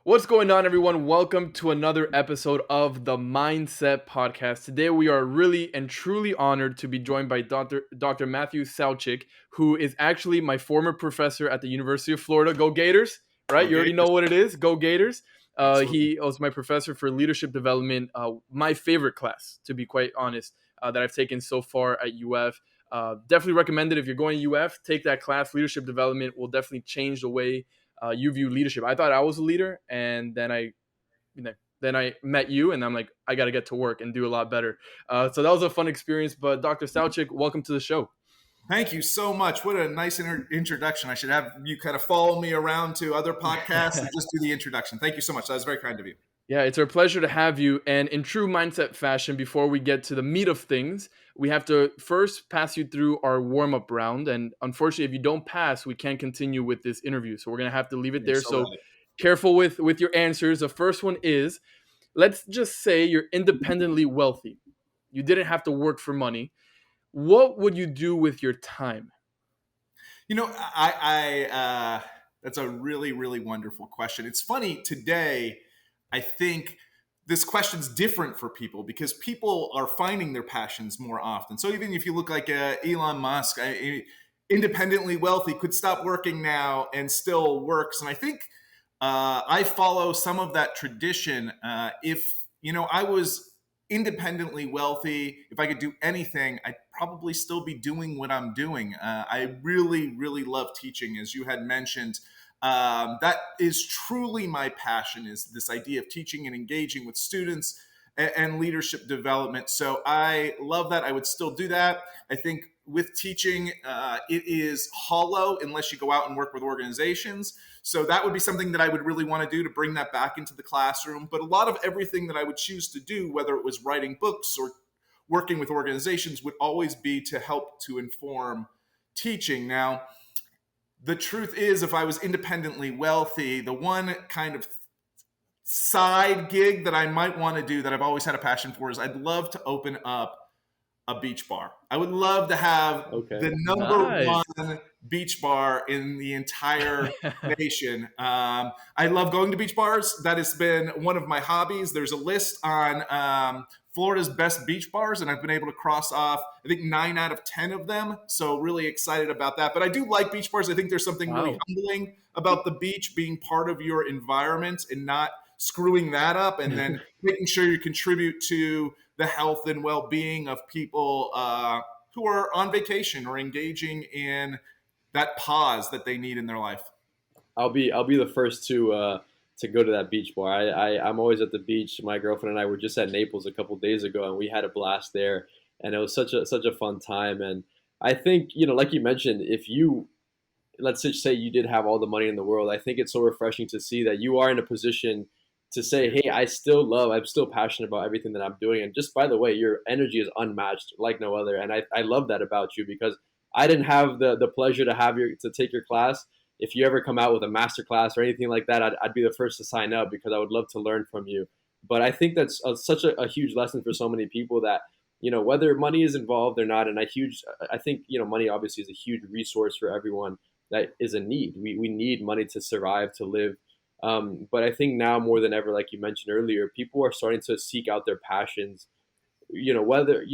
What's going on, everyone? Welcome to another episode of the Mindset Podcast. Today, we are really and truly honored to be joined by Dr. Matthew Sowcik, who is actually my former professor at the University of Florida. Go Gators, right? You Okay. already know what it is. Go Gators. Absolutely. He was my professor for leadership development, my favorite class, to be quite honest, that I've taken so far at UF. Definitely recommend it if you're going to UF. Take that class. Leadership development will definitely change the way you view leadership. I thought I was a leader, and then I met you, and I'm like, I got to get to work and do a lot better. So that was a fun experience. But Dr. Sowcik, welcome to the show. Thank you so much. What a nice introduction. I should have you kind of follow me around to other podcasts and just do the introduction. Thank you so much. That was very kind of you. Yeah, it's our pleasure to have you. And in true mindset fashion, before we get to the meat of things, we have to first pass you through our warm up round. And unfortunately, if you don't pass, we can't continue with this interview. So we're gonna have to leave it You're there. so So right. careful with your answers. The first one is, let's just say you're independently wealthy. You didn't have to work for money. What would you do with your time? That's a really, really wonderful question. It's funny today. I think this question's different for people because people are finding their passions more often. So even if you look like Elon Musk, independently wealthy, could stop working now and still works. And I think I follow some of that tradition. If I was independently wealthy, if I could do anything, I'd probably still be doing what I'm doing. I really, really love teaching, as you had mentioned. That is truly my passion, is this idea of teaching and engaging with students and leadership development. So I love that. I would still do that. I think with teaching, it is hollow unless you go out and work with organizations. So that would be something that I would really want to do, to bring that back into the classroom. But a lot of everything that I would choose to do, whether it was writing books or working with organizations, would always be to help to inform teaching. Now, the truth is, if I was independently wealthy, the one kind of side gig that I might want to do that I've always had a passion for is I'd love to open up a beach bar. I would love to have Okay. the number Nice. one beach bar in the entire nation. I love going to beach bars. That has been one of my hobbies. There's a list on Florida's best beach bars, and I've been able to cross off, I think, 9 out of 10 of them. So really excited about that. But I do like beach bars. I think there's something really Wow. humbling about the beach being part of your environment and not screwing that up, and then making sure you contribute to the health and well-being of people who are on vacation or engaging in that pause that they need in their life. I'll be the first to go to that beach bar. I'm always at the beach. My girlfriend and I were just at Naples a couple days ago, and we had a blast there, and it was such a fun time. And I think, like you mentioned, if you, let's just say you did have all the money in the world, I think it's so refreshing to see that you are in a position to say, hey, I'm still passionate about everything that I'm doing. And just, by the way, your energy is unmatched like no other. And I love that about you, because I didn't have the pleasure to take your class. If you ever come out with a master class or anything like that, I'd be the first to sign up, because I would love to learn from you. But I think that's such a huge lesson for so many people, that, whether money is involved or not. And I think, money obviously is a huge resource for everyone that is in need. We need money to survive, to live. But I think now more than ever, like you mentioned earlier, people are starting to seek out their passions, whether,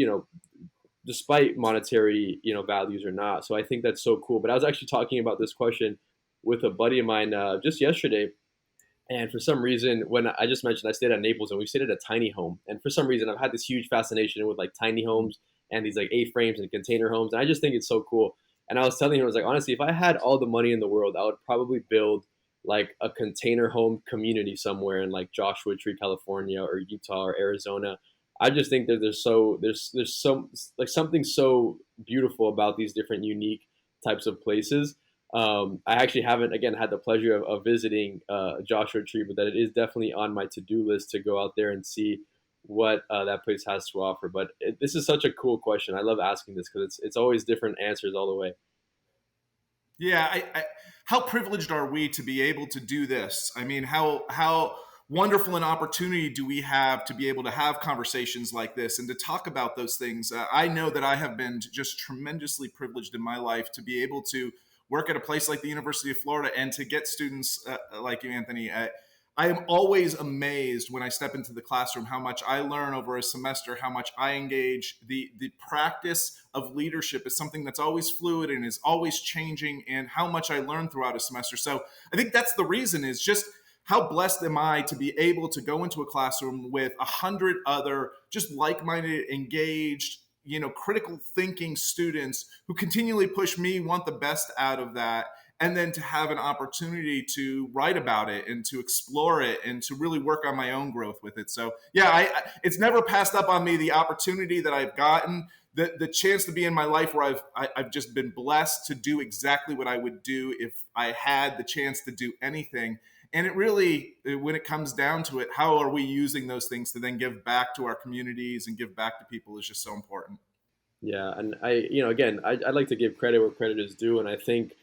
despite monetary, values or not. So I think that's so cool. But I was actually talking about this question with a buddy of mine just yesterday. And for some reason, when I just mentioned I stayed at Naples, and we stayed at a tiny home. And for some reason, I've had this huge fascination with like tiny homes and these like A-frames and container homes. And I just think it's so cool. And I was telling him, I was like, honestly, if I had all the money in the world, I would probably build like a container home community somewhere in like Joshua Tree, California, or Utah, or Arizona. I just think that there's some like something so beautiful about these different unique types of places. I actually haven't, again, had the pleasure of visiting Joshua Tree, but that it is definitely on my to-do list to go out there and see what that place has to offer. But this is such a cool question. I love asking this, because it's always different answers all the way. Yeah, how privileged are we to be able to do this? I mean, how wonderful an opportunity do we have to be able to have conversations like this and to talk about those things? I know that I have been just tremendously privileged in my life to be able to work at a place like the University of Florida and to get students like you, Anthony. I am always amazed when I step into the classroom how much I learn over a semester, how much I engage. The practice of leadership is something that's always fluid and is always changing, and how much I learn throughout a semester. So I think that's the reason, is just how blessed am I to be able to go into a classroom with 100 other just like-minded, engaged, critical thinking students who continually push me, want the best out of that, and then to have an opportunity to write about it and to explore it and to really work on my own growth with it. So yeah, it's never passed up on me, the opportunity that I've gotten, the chance to be in my life where I've just been blessed to do exactly what I would do if I had the chance to do anything. And it really, when it comes down to it, how are we using those things to then give back to our communities and give back to people is just so important. Yeah, and I'd like to give credit where credit is due, and I think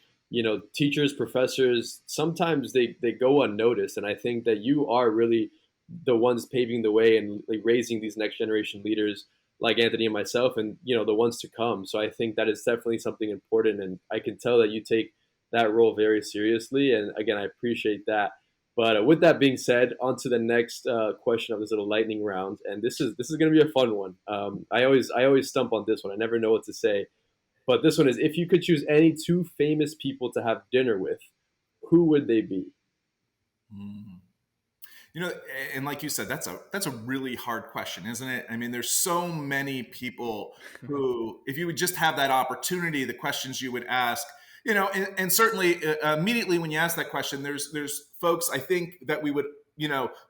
teachers, professors, sometimes they go unnoticed, and I think that you are really the ones paving the way and like raising these next generation leaders like Anthony and myself, and the ones to come. So I think that is definitely something important, and I can tell that you take that role very seriously. And again, I appreciate that. But with that being said, on to the next question of this little lightning round, and this is going to be a fun one. I always stump on this one. I never know what to say, but this one is: if you could choose any two famous people to have dinner with, who would they be? And like you said, that's a really hard question, isn't it? I mean, there's so many people who, if you would just have that opportunity, the questions you would ask. And certainly immediately when you ask that question, there's folks I think that we would,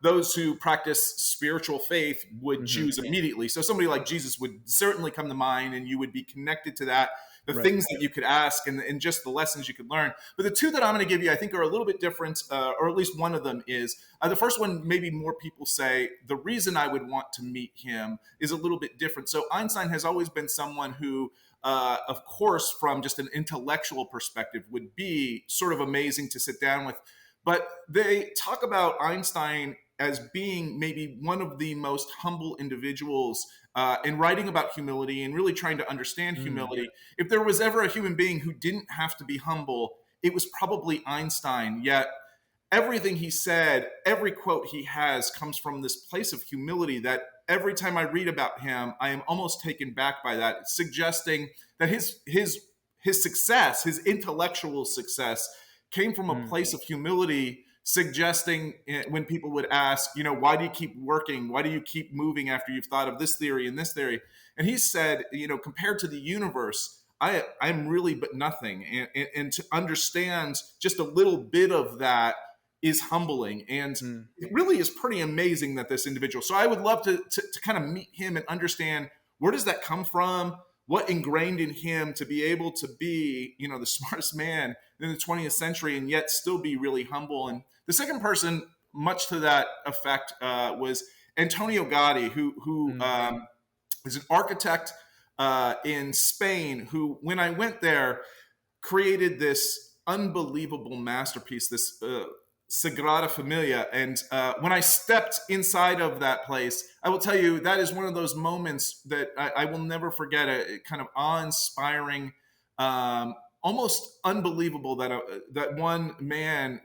those who practice spiritual faith would choose immediately. So somebody like Jesus would certainly come to mind, and you would be connected to that, the things that you could ask and just the lessons you could learn. But the two that I'm going to give you, I think, are a little bit different, or at least one of them is, the first one, maybe more people say, the reason I would want to meet him is a little bit different. So Einstein has always been someone who, of course, from just an intellectual perspective, would be sort of amazing to sit down with. But they talk about Einstein as being maybe one of the most humble individuals in writing about humility and really trying to understand humility. If there was ever a human being who didn't have to be humble, it was probably Einstein. Yet everything he said, every quote he has comes from this place of humility that every time I read about him, I am almost taken back by that, suggesting that his success, his intellectual success, came from a place of humility, suggesting when people would ask, why do you keep working? Why do you keep moving after you've thought of this theory and this theory? And he said, compared to the universe, I'm really but nothing. And to understand just a little bit of that is humbling. And it really is pretty amazing that this individual. So I would love to kind of meet him and understand, where does that come from? What ingrained in him to be able to be, the smartest man in the 20th century and yet still be really humble. And the second person, much to that effect, was Antonio Gaudi, who is an architect in Spain, who, when I went there, created this unbelievable masterpiece, this Sagrada Familia. And when I stepped inside of that place, I will tell you, that is one of those moments that I will never forget. A kind of awe-inspiring, almost unbelievable that one man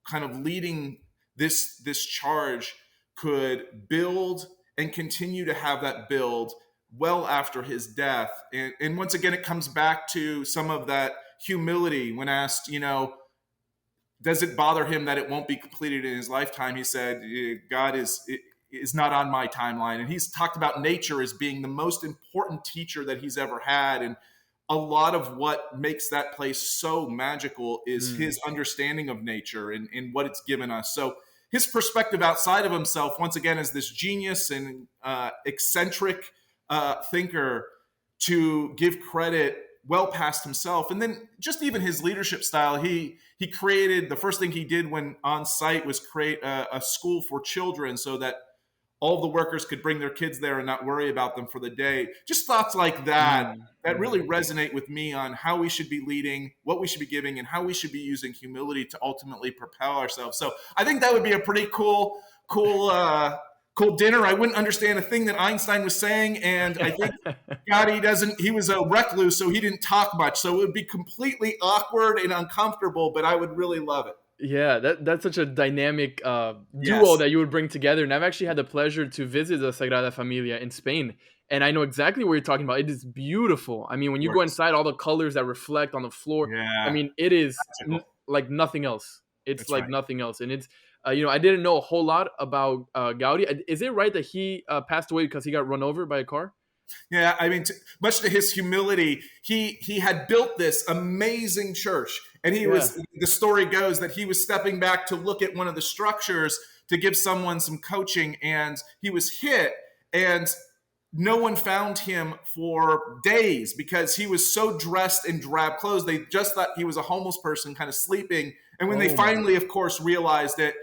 kind of leading this charge could build and continue to have that build well after his death. And once again, it comes back to some of that humility when asked, does it bother him that it won't be completed in his lifetime? He said, God is not on my timeline. And he's talked about nature as being the most important teacher that he's ever had. And a lot of what makes that place so magical is his understanding of nature and what it's given us. So his perspective outside of himself, once again, as this genius and eccentric thinker, to give credit well past himself. And then just even his leadership style, he created, the first thing he did when on site was create a school for children so that all the workers could bring their kids there and not worry about them for the day. Just thoughts like that that really resonate with me on how we should be leading, what we should be giving, and how we should be using humility to ultimately propel ourselves. So I think that would be a pretty cool dinner. I wouldn't understand a thing that Einstein was saying, and I think he was a recluse, so he didn't talk much. So it would be completely awkward and uncomfortable, but I would really love it. Yeah, that's such a dynamic duo Yes. that you would bring together. And I've actually had the pleasure to visit the Sagrada Familia in Spain, and I know exactly what you're talking about. It is beautiful. I mean, when you go Gorgeous. inside, all the colors that reflect on the floor. I Yeah. mean, it is Magical. like nothing else. It's That's like right. nothing else, and it's I didn't know a whole lot about Gaudi. Is it right that he passed away because he got run over by a car? Yeah, I mean, much to his humility, he had built this amazing church, and he Yeah. was. The story goes that he was stepping back to look at one of the structures to give someone some coaching, and he was hit, and no one found him for days because he was so dressed in drab clothes. They just thought he was a homeless person, kind of sleeping. And when they Oh my. finally, of course, realized it,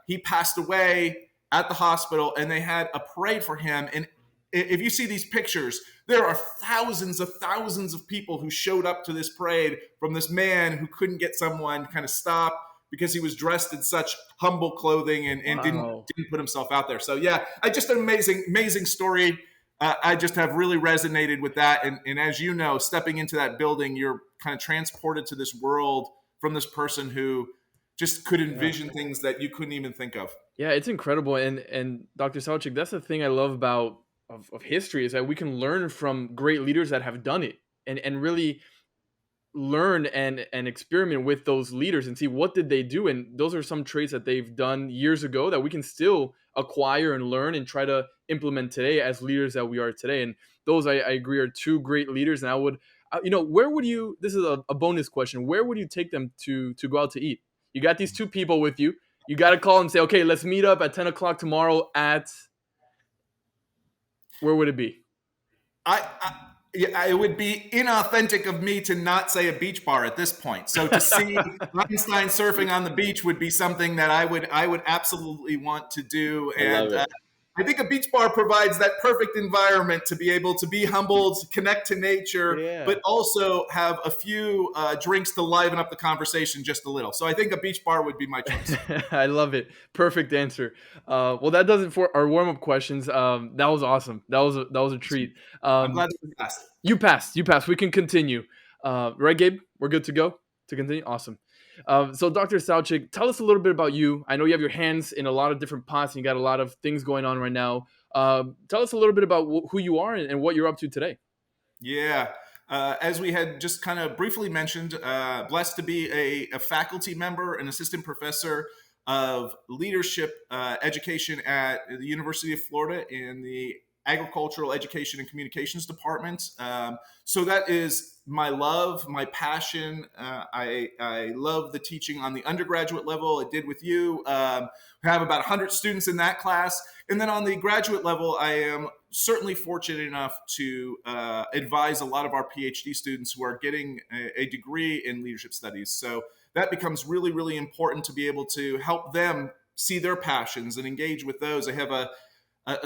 he passed away at the hospital, and they had a parade for him. And if you see these pictures, there are thousands of people who showed up to this parade from this man who couldn't get someone to kind of stop because he was dressed in such humble clothing and Wow. didn't put himself out there. So yeah, I just an amazing story. I just have really resonated with that. And as you know, stepping into that building, you're kind of transported to this world from this person who just could Yeah. envision things that you couldn't even think of. Yeah, it's incredible. And Dr. Sowcik, that's the thing I love about of history is that we can learn from great leaders that have done it and really learn and experiment with those leaders and see what did they do, and those are some traits that they've done years ago that we can still acquire and learn and try to implement today as leaders that we are today. And those I agree are two great leaders. And I would where would you, this is a bonus question, where would you take them to go out to eat? You got these two people with you, you got to call and say, okay, let's meet up at 10 o'clock tomorrow at, where would it be? Yeah, it would be inauthentic of me to not say a beach bar at this point. So to see Einstein surfing on the beach would be something that I would absolutely want to do. I love And it. I think a beach bar provides that perfect environment to be able to be humbled, connect to nature, Yeah. but also have a few drinks to liven up the conversation just a little. So I think a beach bar would be my choice. I love it. Perfect answer. Well, that does it for our warm up questions. That was awesome. That was a treat. I'm Um, glad that you asked. you passed. You passed. We can continue. Right, Gabe? We're good to go to continue. Awesome. So, Dr. Sowcik, tell us a little bit about you. I know you have your hands in a lot of different pots and you got a lot of things going on right now. Tell us a little bit about who you are and what you're up to today. Yeah. As we had just kind of briefly mentioned, blessed to be a faculty member, an assistant professor of leadership education at the University of Florida in the Agricultural Education and Communications Department. So that is my love, my passion. I love the teaching on the undergraduate level. I did with you. We have about 100 students in that class. And then on the graduate level, I am certainly fortunate enough to advise a lot of our PhD students who are getting a degree in leadership studies. So that becomes really, really important to be able to help them see their passions and engage with those. I have a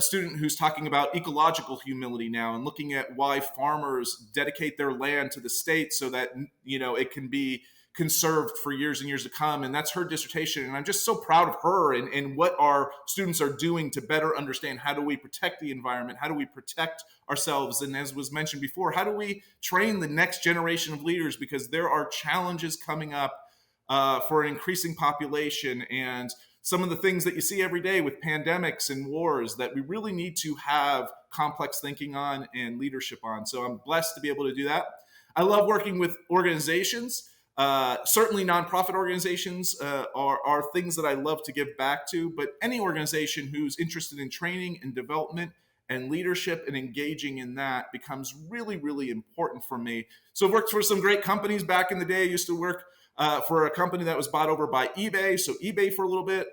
student who's talking about ecological humility now and looking at why farmers dedicate their land to the state so that it can be conserved for years and years to come. And that's her dissertation. And I'm just so proud of her and what our students are doing to better understand how do we protect the environment, how do we protect ourselves, and as was mentioned before, how do we train the next generation of leaders, because there are challenges coming up for an increasing population and some of the things that you see every day with pandemics and wars that we really need to have complex thinking on and leadership on. So I'm blessed to be able to do that. I love working with organizations. Certainly nonprofit organizations are things that I love to give back to, but any organization who's interested in training and development and leadership and engaging in that becomes really, really important for me. So I've worked for some great companies back in the day. I used to work for a company that was bought over by eBay. So eBay for a little bit,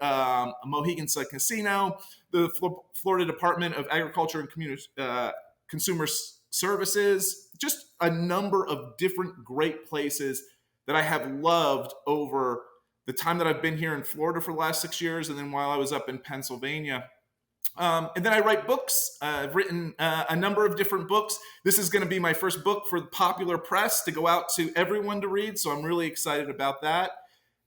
Mohegan Sun Casino, the Florida Department of Agriculture and Consumer Services, just a number of different great places that I have loved over the time that I've been here in Florida for the last 6 years, and then while I was up in Pennsylvania. And then I write books. I've written a number of different books. This is going to be my first book for the popular press to go out to everyone to read, so I'm really excited about that.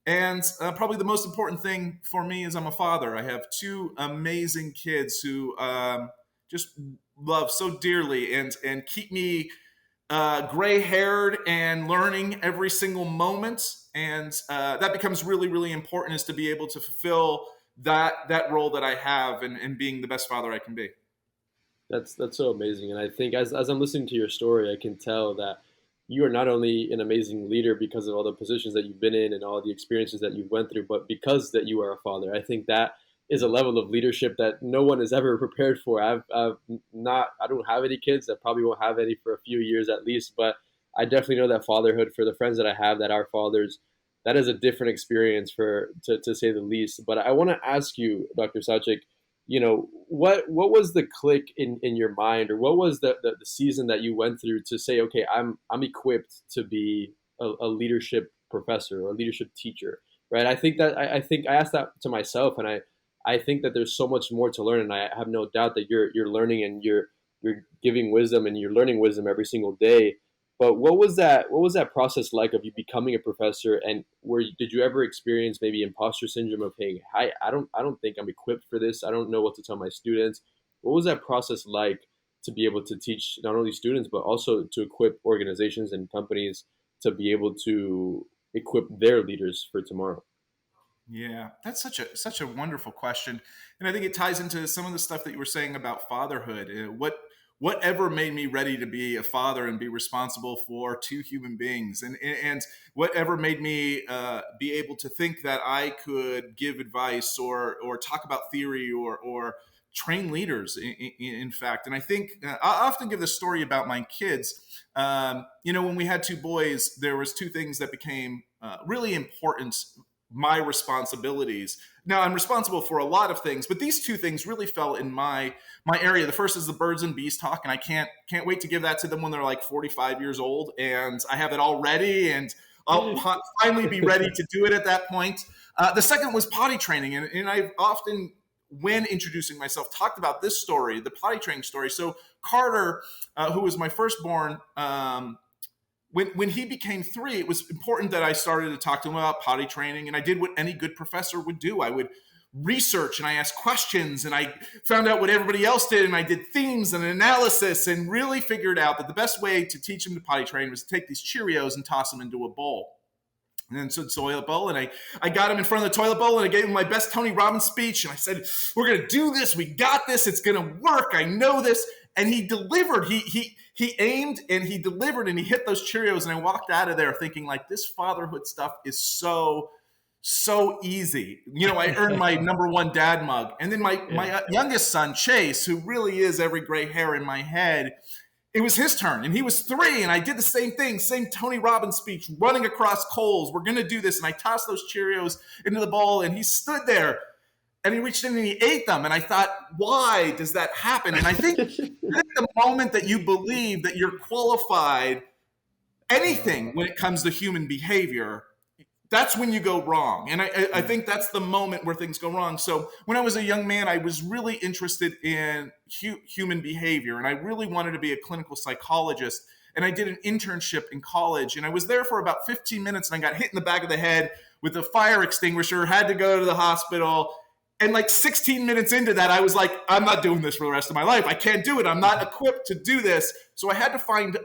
And probably the most important thing for me is I'm a father. I have two amazing kids who just love so dearly and keep me gray-haired and learning every single moment. And that becomes really, really important, is to be able to fulfill that role that I have, and being the best father I can be. That's so amazing, and I think as I'm listening to your story, I can tell that you are not only an amazing leader because of all the positions that you've been in and all the experiences that you've went through, but because that you are a father. I think that is a level of leadership that no one is ever prepared for. I don't have any kids. I probably won't have any for a few years at least, but I definitely know that fatherhood, for the friends that I have that are fathers, that is a different experience, to say the least. But I want to ask you, Dr. Sowcik, what was the click in your mind, or what was the season that you went through to say, okay, I'm equipped to be a leadership professor or a leadership teacher, right? I think I asked that to myself, and I think that there's so much more to learn, and I have no doubt that you're learning, and you're giving wisdom, and you're learning wisdom every single day. But what was that process like of you becoming a professor? And did you ever experience maybe imposter syndrome of, hey, I don't think I'm equipped for this. I don't know what to tell my students. What was that process like to be able to teach not only students, but also to equip organizations and companies to be able to equip their leaders for tomorrow? Yeah, that's such a wonderful question, and I think it ties into some of the stuff that you were saying about fatherhood. Whatever made me ready to be a father and be responsible for two human beings, and whatever made me be able to think that I could give advice or talk about theory or train leaders. In fact, and I think I often give the story about my kids. When we had two boys, there was two things that became really important, my responsibilities. Now, I'm responsible for a lot of things, but these two things really fell in my area. The first is the birds and bees talk, and I can't wait to give that to them when they're like 45 years old, and I have it all ready, and I'll finally be ready to do it at that point. The second was potty training, and I've often, when introducing myself, talked about this story, the potty training story. So Carter, who was my firstborn, when he became 3, it was important that I started to talk to him about potty training, and I did what any good professor would do. I would research, and I asked questions, and I found out what everybody else did, and I did themes and analysis, and really figured out that the best way to teach him to potty train was to take these Cheerios and toss them into a bowl. And then so toilet bowl, and I got him in front of the toilet bowl, and I gave him my best Tony Robbins speech, and I said, we're going to do this. We got this. It's going to work. I know this. And he delivered. He aimed, and he delivered, and he hit those Cheerios, and I walked out of there thinking, like, this fatherhood stuff is so easy. I earned my #1 dad mug. And then my youngest son, Chase, who really is every gray hair in my head, it was his turn, and he was 3, and I did the same thing, same Tony Robbins speech, running across coals. We're going to do this. And I tossed those Cheerios into the bowl, and he stood there, and he reached in and he ate them. And I thought, why does that happen? And I think the moment that you believe that you're qualified anything when it comes to human behavior, that's when you go wrong. And I think that's the moment where things go wrong. So when I was a young man, I was really interested in human behavior, and I really wanted to be a clinical psychologist. And I did an internship in college, and I was there for about 15 minutes, and I got hit in the back of the head with a fire extinguisher, had to go to the hospital. And like 16 minutes into that, I was like, I'm not doing this for the rest of my life. I can't do it. I'm not equipped to do this. So I had to find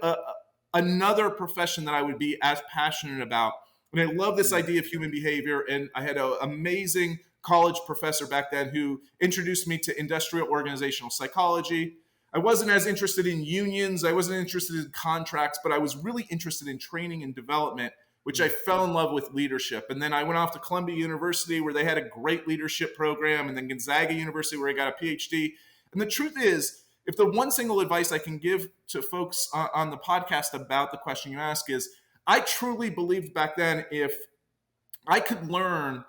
another profession that I would be as passionate about. And I love this idea of human behavior. And I had an amazing college professor back then who introduced me to industrial organizational psychology. I wasn't as interested in unions. I wasn't interested in contracts, but I was really interested in training and development, which I fell in love with leadership. And then I went off to Columbia University, where they had a great leadership program, and then Gonzaga University, where I got a PhD. And the truth is, if the one single advice I can give to folks on the podcast about the question you ask is, I truly believed back then, if I could learn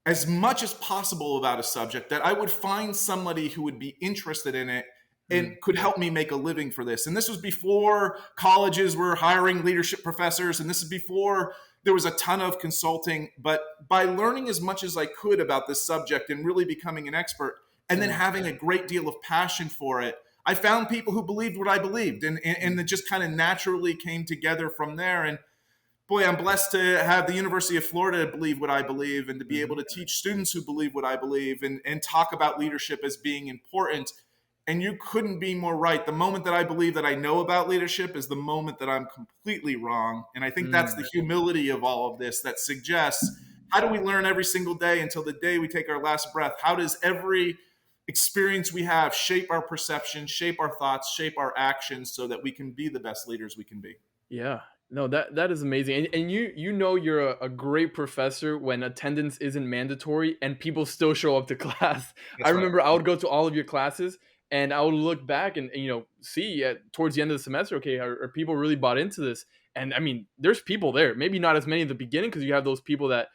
as much as possible about a subject, that I would find somebody who would be interested in it and could help me make a living for this. And this was before colleges were hiring leadership professors, and this is before there was a ton of consulting. But by learning as much as I could about this subject and really becoming an expert, and then having a great deal of passion for it, I found people who believed what I believed, and it just kind of naturally came together from there. And boy, I'm blessed to have the University of Florida believe what I believe, and to be able to teach students who believe what I believe, and talk about leadership as being important. And you couldn't be more right. The moment that I believe that I know about leadership is the moment that I'm completely wrong. And I think that's the humility of all of this that suggests, how do we learn every single day until the day we take our last breath? How does every experience we have shape our perception, shape our thoughts, shape our actions so that we can be the best leaders we can be? Yeah. No, that is amazing. And you know you're a great professor when attendance isn't mandatory and people still show up to class. I That's right. remember I would go to all of your classes and I would look back and see towards the end of the semester, okay, are people really bought into this? And I mean, there's people there. Maybe not as many at the beginning because you have those people that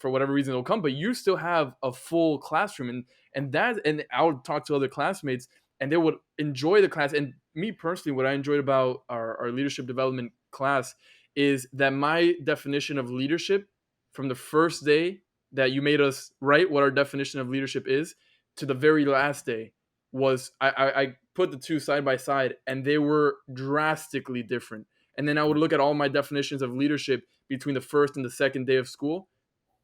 for whatever reason will come, but you still have a full classroom and I would talk to other classmates and they would enjoy the class. And me personally, what I enjoyed about our leadership development class is that my definition of leadership from the first day that you made us write what our definition of leadership is to the very last day was I put the two side by side and they were drastically different. And then I would look at all my definitions of leadership between the first and the second day of school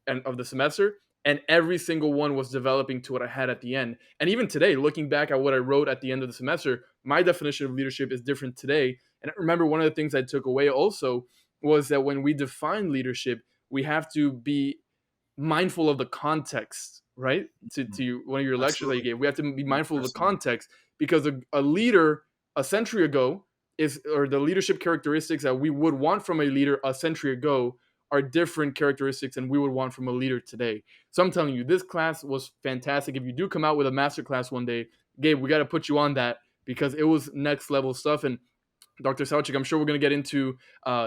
and of the semester, and every single one was developing to what I had at the end. And even today, looking back at what I wrote at the end of the semester, my definition of leadership is different today. And I remember one of the things I took away also was that when we define leadership, we have to be mindful of the context, right? To one of your lectures that you gave, we have to be mindful of the context because a leader a century ago or the leadership characteristics that we would want from a leader a century ago are different characteristics than we would want from a leader today. So I'm telling you, this class was fantastic. If you do come out with a master class one day, Gabe, we got to put you on that because it was next level stuff. And Dr. Sowcik, I'm sure we're going to get into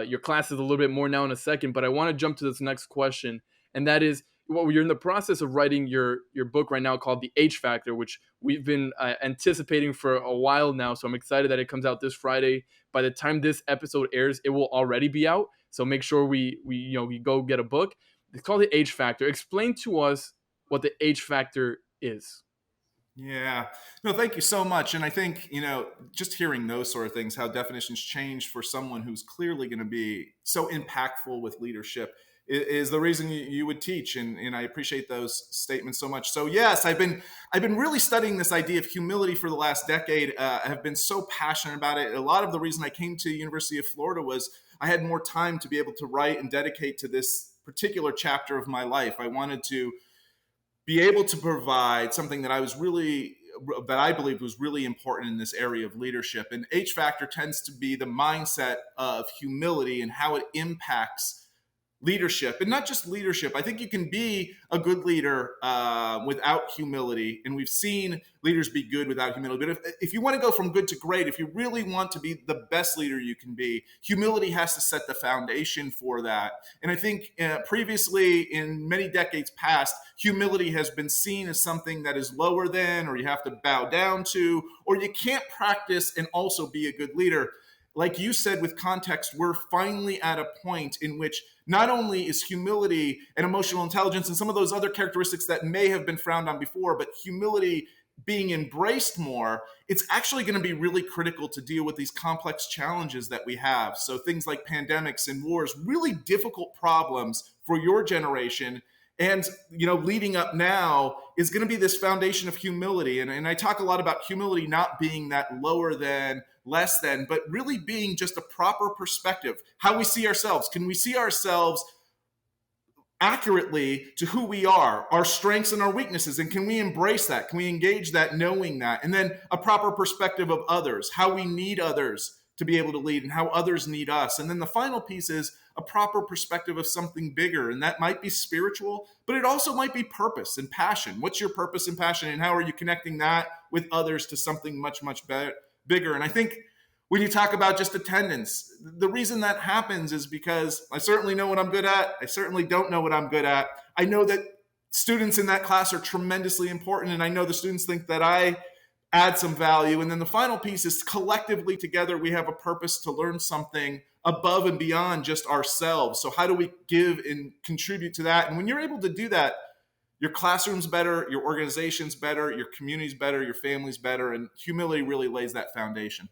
your classes a little bit more now in a second, but I want to jump to this next question. And that is, well, you're in the process of writing your book right now called The H Factor, which we've been anticipating for a while now. So I'm excited that it comes out this Friday. By the time this episode airs, it will already be out. So make sure we go get a book. It's called The H Factor. Explain to us what the H Factor is. Yeah. No, thank you so much. And I think, just hearing those sort of things, how definitions change for someone who's clearly going to be so impactful with leadership is the reason you would teach. And I appreciate those statements so much. So yes, I've been really studying this idea of humility for the last decade. I have been so passionate about it. A lot of the reason I came to University of Florida was I had more time to be able to write and dedicate to this particular chapter of my life. I wanted to be able to provide something that I believed was really important in this area of leadership. And H Factor tends to be the mindset of humility and how it impacts leadership. And not just leadership. I think you can be a good leader without humility. And we've seen leaders be good without humility. But if you want to go from good to great, if you really want to be the best leader you can be, humility has to set the foundation for that. And I think previously, in many decades past, humility has been seen as something that is lower than, or you have to bow down to, or you can't practice and also be a good leader. Like you said, with context, we're finally at a point in which not only is humility and emotional intelligence and some of those other characteristics that may have been frowned on before, but humility being embraced more, it's actually going to be really critical to deal with these complex challenges that we have. So things like pandemics and wars, really difficult problems for your generation. And, leading up now is going to be this foundation of humility. And I talk a lot about humility not being that lower than, less than, but really being just a proper perspective. How we see ourselves. Can we see ourselves accurately to who we are, our strengths and our weaknesses? And can we embrace that? Can we engage that, knowing that? And then a proper perspective of others, how we need others to be able to lead and how others need us. And then the final piece is a proper perspective of something bigger. And that might be spiritual, but it also might be purpose and passion. What's your purpose and passion? And how are you connecting that with others to something much, much bigger? And I think when you talk about just attendance, the reason that happens is because I certainly know what I'm good at. I certainly don't know what I'm good at. I know that students in that class are tremendously important. And I know the students think that I add some value. And then the final piece is collectively together, we have a purpose to learn something above and beyond just ourselves. So how do we give and contribute to that? And when you're able to do that, your classroom's better, your organization's better, your community's better, your family's better, and humility really lays that foundation.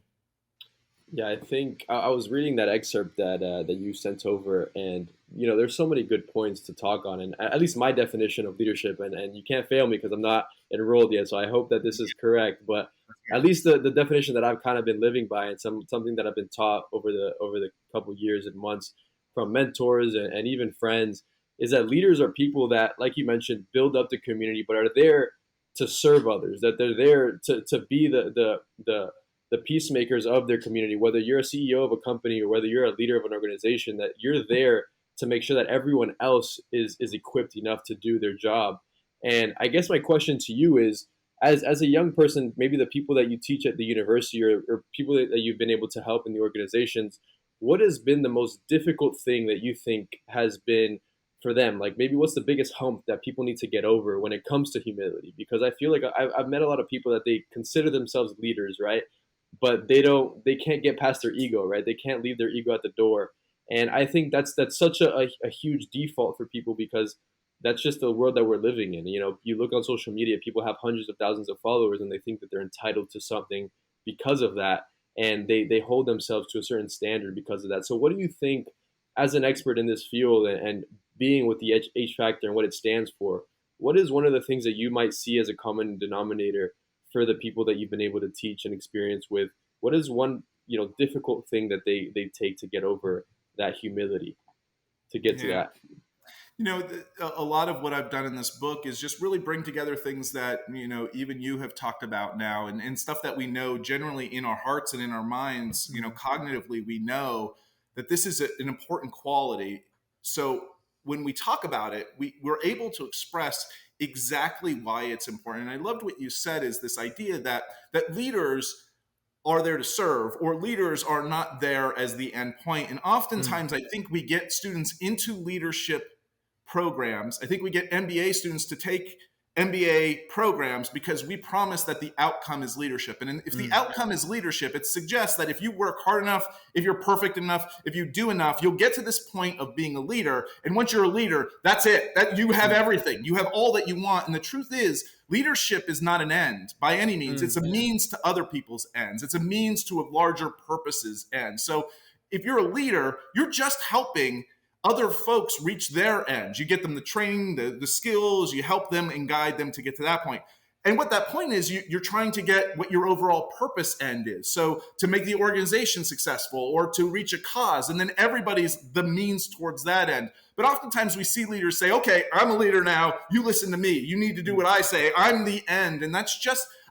Yeah, I think I was reading that excerpt that you sent over, and there's so many good points to talk on, and at least my definition of leadership, and you can't fail me because I'm not enrolled yet, so I hope that this is correct. But at least the definition that I've kind of been living by, and something that I've been taught over the couple years and months from mentors and even friends, is that leaders are people that, like you mentioned, build up the community, but are there to serve others. That they're there to be the peacemakers of their community. Whether you're a CEO of a company or whether you're a leader of an organization, that you're there to make sure that everyone else is equipped enough to do their job. And I guess my question to you is, as a young person, maybe the people that you teach at the university, or people that you've been able to help in the organizations, what has been the most difficult thing that you think has been for them? Like, maybe what's the biggest hump that people need to get over when it comes to humility? Because I feel like I've met a lot of people that they consider themselves leaders, right? But they can't get past their ego, right? They can't leave their ego at the door. And I think that's such a huge default for people, because that's just the world that we're living in. You know, you look on social media, people have hundreds of thousands of followers, and they think that they're entitled to something because of that. And they hold themselves to a certain standard because of that. So what do you think, as an expert in this field, and being with the H factor and what it stands for, what is one of the things that you might see as a common denominator for the people that you've been able to teach and experience with? What is one, difficult thing that they take to get over that humility, to get to that? A lot of what I've done in this book is just really bring together things that, even you have talked about now, and stuff that we know generally in our hearts and in our minds, cognitively, we know that this is an important quality. So when we talk about it, we're able to express exactly why it's important. And I loved what you said, is this idea that leaders are there to serve, or leaders are not there as the end point. And oftentimes I think we get students into leadership programs. I think we get MBA students to take MBA programs because we promise that the outcome is leadership. And if the outcome is leadership, it suggests that if you work hard enough, if you're perfect enough, if you do enough, you'll get to this point of being a leader. And once you're a leader, that's it. That you have everything. You have all that you want. And the truth is, leadership is not an end by any means. It's a means to other people's ends. It's a means to a larger purpose's end. So if you're a leader, you're just helping other folks reach their ends. You get them the training, the skills, you help them and guide them to get to that point. And what that point is, you're trying to get what your overall purpose end is. So to make the organization successful, or to reach a cause, and then everybody's the means towards that end. But oftentimes we see leaders say, okay, I'm a leader now, you listen to me, you need to do what I say, I'm the end. And I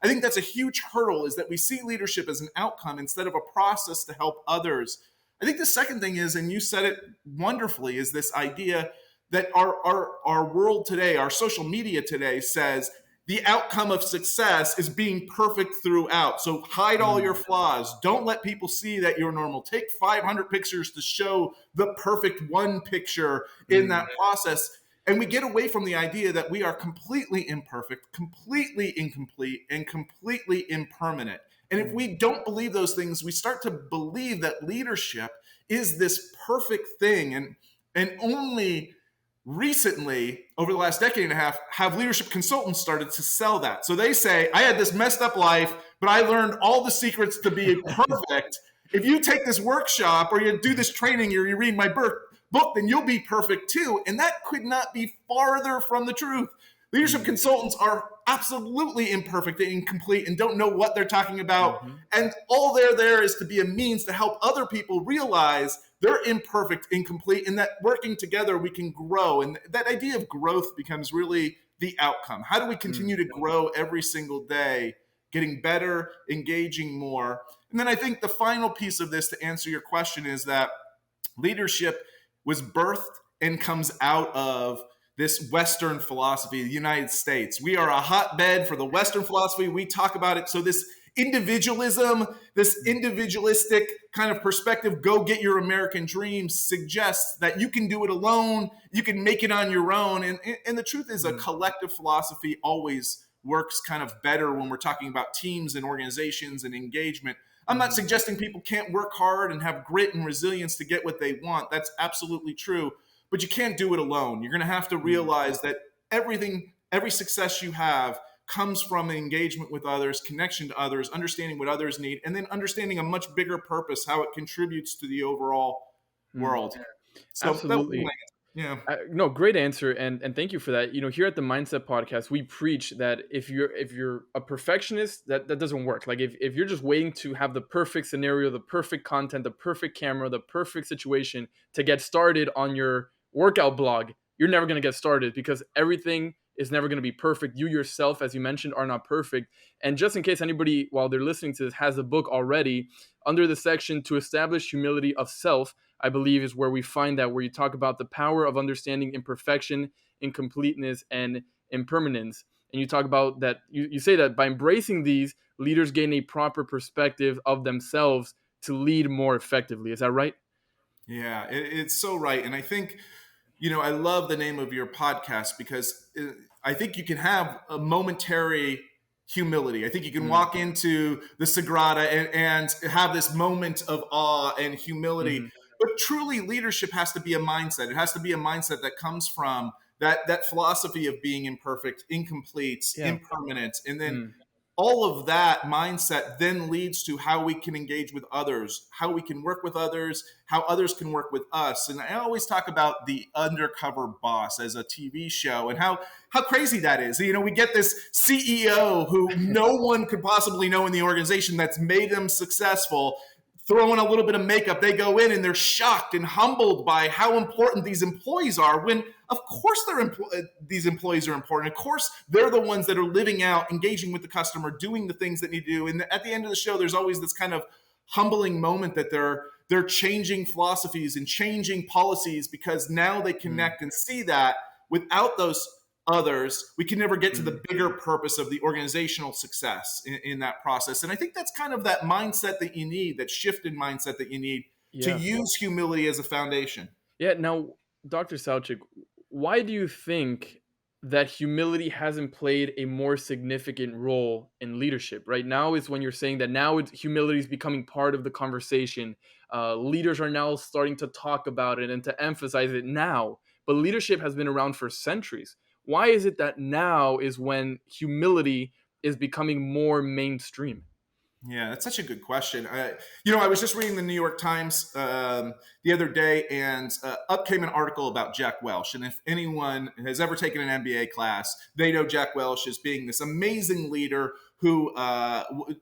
think that's a huge hurdle, is that we see leadership as an outcome instead of a process to help others. I think the second thing is, and you said it wonderfully, is this idea that our world today, our social media today, says the outcome of success is being perfect throughout. So hide all your flaws. Don't let people see that you're normal. Take 500 pictures to show the perfect one picture in that process. And we get away from the idea that we are completely imperfect, completely incomplete, and completely impermanent. And if we don't believe those things, we start to believe that leadership is this perfect thing. And only recently, over the last decade and a half, have leadership consultants started to sell that. So they say, I had this messed up life, but I learned all the secrets to be perfect. If you take this workshop, or you do this training, or you read my book, then you'll be perfect too. And that could not be farther from the truth. Leadership consultants are absolutely imperfect and incomplete and don't know what they're talking about. And all they're there is to be a means to help other people realize they're imperfect, incomplete, and that working together we can grow. And that idea of growth becomes really the outcome. How do we continue to grow every single day, getting better, engaging more? And then I think the final piece of this, to answer your question, is that leadership was birthed and comes out of this Western philosophy, the United States. We are a hotbed for the Western philosophy. We talk about it. So this individualism, this individualistic kind of perspective, go get your American dream, suggests that you can do it alone, you can make it on your own. And the truth is, a collective philosophy always works kind of better when we're talking about teams and organizations and engagement. I'm not suggesting people can't work hard and have grit and resilience to get what they want. That's absolutely true. But you can't do it alone. You're going to have to realize that every success you have comes from engagement with others, connection to others, understanding what others need, and then understanding a much bigger purpose, how it contributes to the overall world. So absolutely. Yeah. No, great answer, and thank you for that. Here at the Mindset Podcast, we preach that if you're a perfectionist, that doesn't work. Like if you're just waiting to have the perfect scenario, the perfect content, the perfect camera, the perfect situation to get started on your workout blog, you're never going to get started because everything is never going to be perfect. You yourself, as you mentioned, are not perfect. And just in case anybody, while they're listening to this, has a book already, under the section to establish humility of self, I believe is where we find that, where you talk about the power of understanding imperfection, incompleteness, and impermanence. And you talk about that, you say that by embracing these, leaders gain a proper perspective of themselves to lead more effectively. Is that right? Yeah, it's so right. And I think, I love the name of your podcast because I think you can have a momentary humility. I think you can Mm, walk into the Sagrada and have this moment of awe and humility. mhm. But truly, leadership has to be a mindset. It has to be a mindset that comes from that philosophy of being imperfect, incomplete, Yeah. impermanent, and then Mm, all of that mindset then leads to how we can engage with others, how we can work with others, how others can work with us. And I always talk about the Undercover Boss as a TV show and how crazy that is. We get this CEO who no one could possibly know in the organization that's made them successful. Throw in a little bit of makeup, they go in and they're shocked and humbled by how important these employees are, when of course these employees are important. Of course they're the ones that are living out, engaging with the customer, doing the things that need to do. And at the end of the show, there's always this kind of humbling moment that they're changing philosophies and changing policies because now they mm, connect and see that without those others, we can never get to the mm. bigger purpose of the organizational success in that process. And I think that's kind of that mindset that you need, that shift in mindset that you need to Yeah. use humility as a foundation. Yeah. Now, Dr. Sowcik, why do you think that humility hasn't played a more significant role in leadership? Right now is when you're saying that now humility is becoming part of the conversation. Leaders are now starting to talk about it and to emphasize it now. But leadership has been around for centuries. Why is it that now is when humility is becoming more mainstream? Yeah, that's such a good question. I was just reading the New York Times the other day, and up came an article about Jack Welch. And if anyone has ever taken an MBA class, they know Jack Welch as being this amazing leader who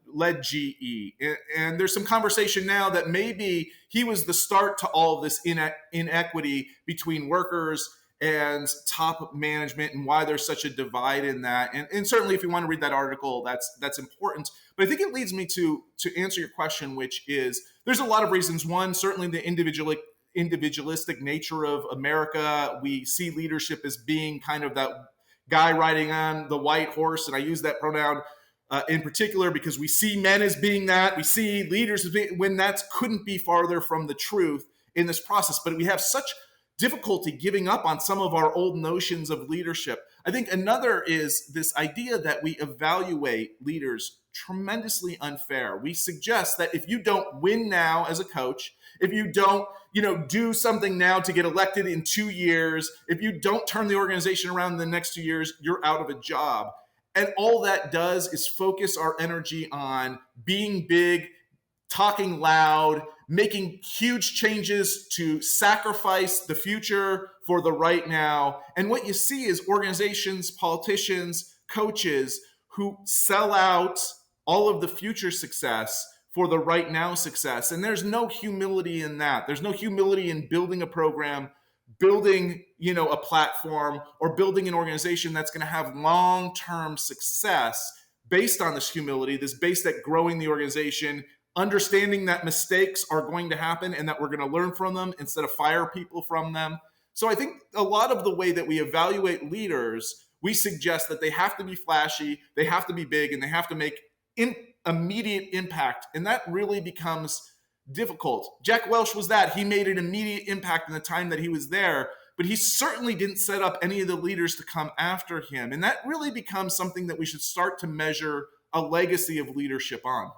led GE. And there's some conversation now that maybe he was the start to all of this inequity between workers and top management, and why there's such a divide in that. And certainly, if you want to read that article, that's important. But I think it leads me to answer your question, which is there's a lot of reasons. One, certainly the individualistic nature of America. We see leadership as being kind of that guy riding on the white horse, and I use that pronoun in particular because we see men as being that. We see leaders as being, when that couldn't be farther from the truth in this process. But we have such difficulty giving up on some of our old notions of leadership. I think another is this idea that we evaluate leaders tremendously unfair. We suggest that if you don't win now as a coach, if you don't, do something now to get elected in 2 years, if you don't turn the organization around in the next 2 years, you're out of a job. And all that does is focus our energy on being big, talking loud, making huge changes to sacrifice the future for the right now. And what you see is organizations, politicians, coaches who sell out all of the future success for the right now success. And there's no humility in that. There's no humility in building a program, building, a platform, or building an organization that's going to have long-term success based on this humility, this based at growing the organization, understanding that mistakes are going to happen and that we're going to learn from them instead of fire people from them. So I think a lot of the way that we evaluate leaders, we suggest that they have to be flashy, they have to be big, and they have to make immediate impact. And that really becomes difficult. Jack Welch was that. He made an immediate impact in the time that he was there, but he certainly didn't set up any of the leaders to come after him. And that really becomes something that we should start to measure a legacy of leadership on.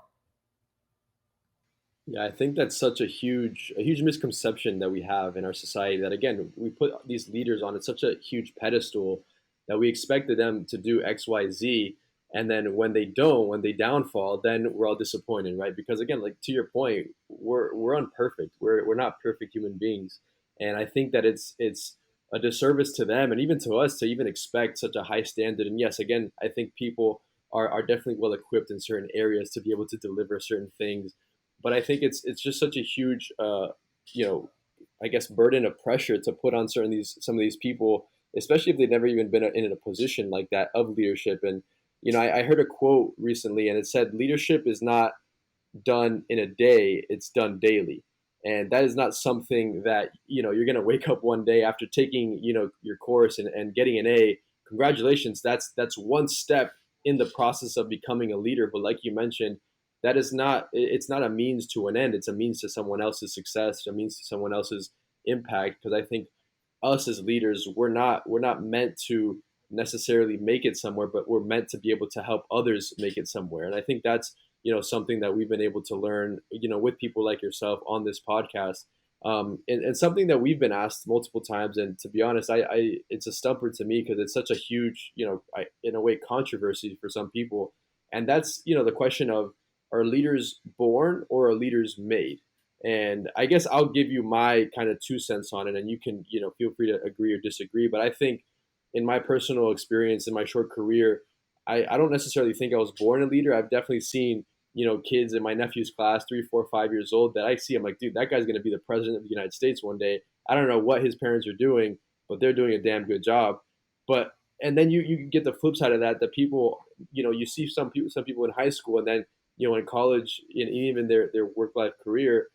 Yeah, I think that's such a huge misconception that we have in our society, that again, we put these leaders on such a huge pedestal that we expected them to do X, Y, Z. And then when they don't, when they downfall, then we're all disappointed, right? Because again, like to your point, we're imperfect. We're not perfect human beings. And I think that it's a disservice to them and even to us to even expect such a high standard. And yes, again, I think people are definitely well equipped in certain areas to be able to deliver certain things. But I think it's just such a huge, you know, I guess burden of pressure to put on some of these people, especially if they've never even been in a position like that of leadership. And I heard a quote recently, and it said, "Leadership is not done in a day; it's done daily." And that is not something that you're going to wake up one day after taking your course and getting an A. Congratulations, that's one step in the process of becoming a leader. But like you mentioned, that is not it's not a means to an end. It's a means to someone else's success, a means to someone else's impact. Because I think us as leaders, we're not meant to necessarily make it somewhere, but we're meant to be able to help others make it somewhere. And I think that's something that we've been able to learn with people like yourself on this podcast. And something that we've been asked multiple times, and to be honest, I it's a stumper to me because it's such a huge, in a way, controversy for some people. And that's, the question of, are leaders born or are leaders made? And I guess I'll give you my kind of 2 cents on it, and you can, feel free to agree or disagree. But I think in my personal experience, in my short career, I don't necessarily think I was born a leader. I've definitely seen kids in my nephew's class, 3, 4, 5 years old, that I see. I'm like, dude, that guy's going to be the president of the United States one day. I don't know what his parents are doing, but they're doing a damn good job. And then you get the flip side of that. The people, you see some people in high school, and then in college, and even their work life career,